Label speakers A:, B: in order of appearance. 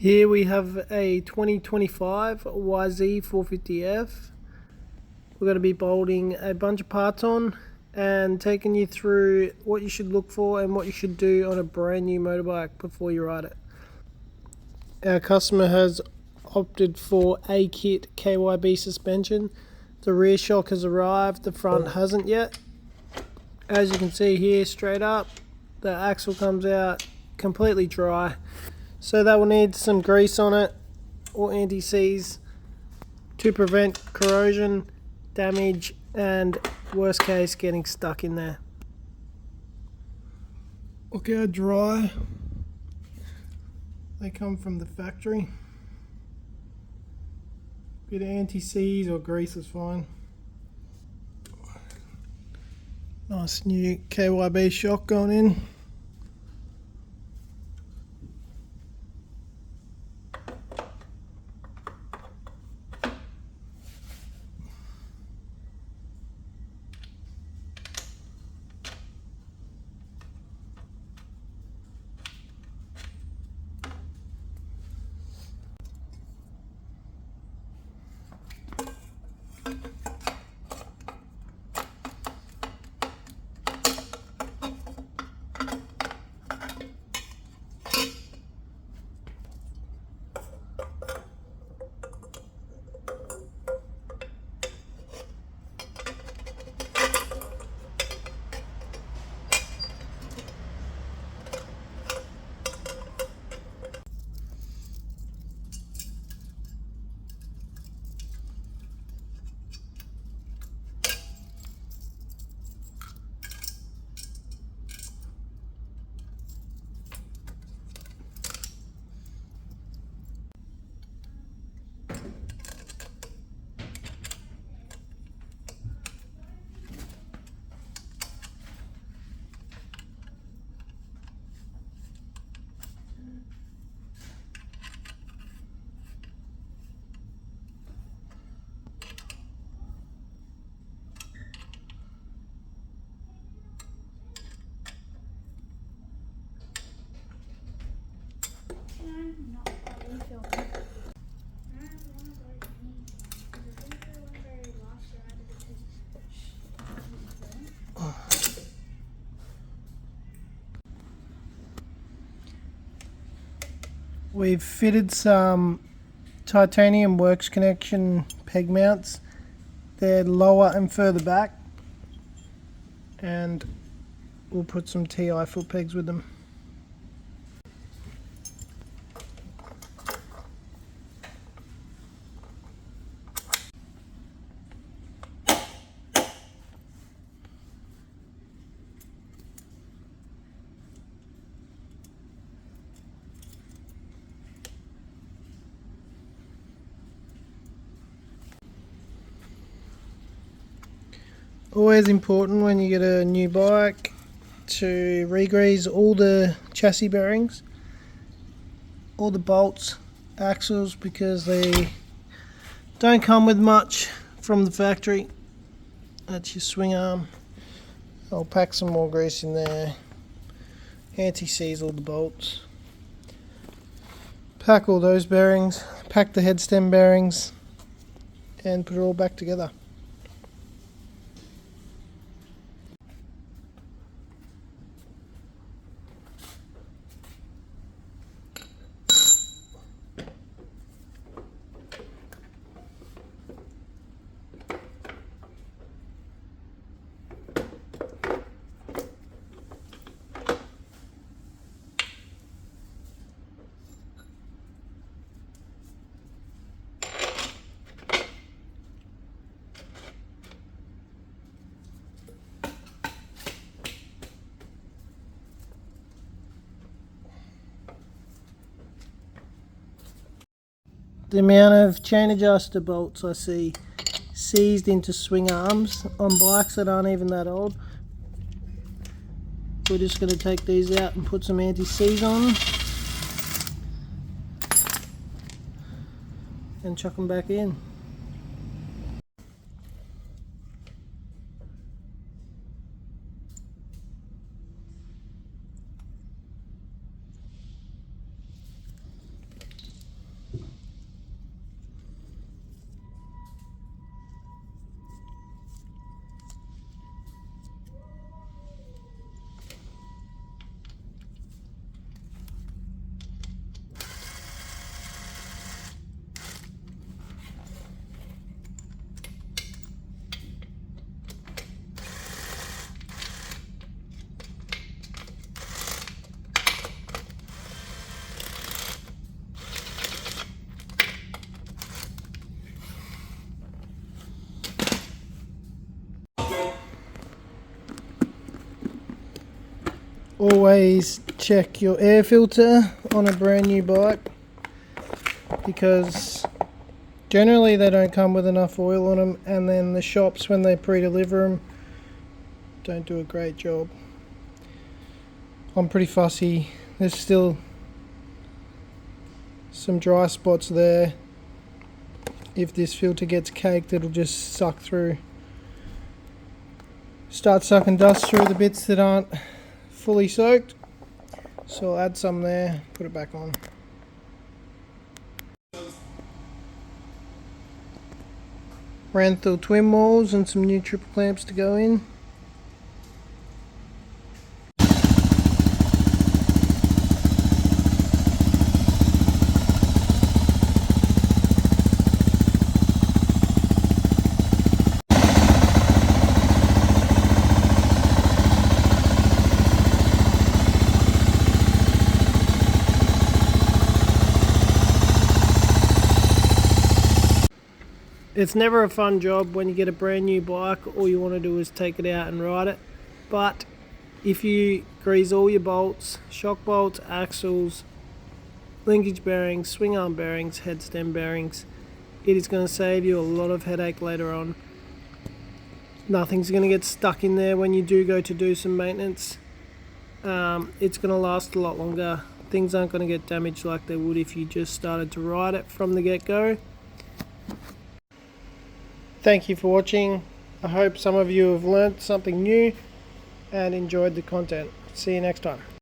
A: Here we have a 2025 YZ450F. We're going to be bolting a bunch of parts on and taking you through what you should look for and what you should do on a brand new motorbike before you ride it. Our customer has opted for a kit KYB suspension. The rear shock has arrived, the front hasn't yet. As you can see here, straight up, the axle comes out completely dry. So that will need some grease on it or anti-seize to prevent corrosion, damage, and worst case getting stuck in there. Look how dry they come from the factory. Bit of anti-seize or grease is fine. Nice new KYB shock going in. We've fitted some titanium works connection peg mounts. They're lower and further back, and we'll put some TI foot pegs with them. Always important when you get a new bike to re-grease all the chassis bearings, all the bolts, axles, because they don't come with much from the factory. That's your swing arm. I'll pack some more grease in there, anti-seize all the bolts, pack all those bearings, pack the headstem bearings, and put it all back together. The amount of chain adjuster bolts I see seized into swing arms on bikes that aren't even that old. We're just going to take these out and put some anti-seize on them and chuck them back in. always check your air filter on a brand new bike, because generally they don't come with enough oil on them, and then the shops, when they pre-deliver them, don't do a great job. I'm pretty fussy. There's still some dry spots there. If this filter gets caked, it'll just suck through, start sucking dust through the bits that aren't fully soaked. So I'll add some there, put it back on. Ran through twin walls and some new triple clamps to go in. It's never a fun job when you get a brand new bike. All you want to do is take it out and ride it. But if you grease all your bolts, shock bolts, axles, linkage bearings, swing arm bearings, headstem bearings, it is going to save you a lot of headache later on. Nothing's going to get stuck in there when you do go to do some maintenance. It's going to last a lot longer. Things aren't going to get damaged like they would if you just started to ride it from the get-go. Thank you for watching. I hope some of you have learnt something new and enjoyed the content. See you next time.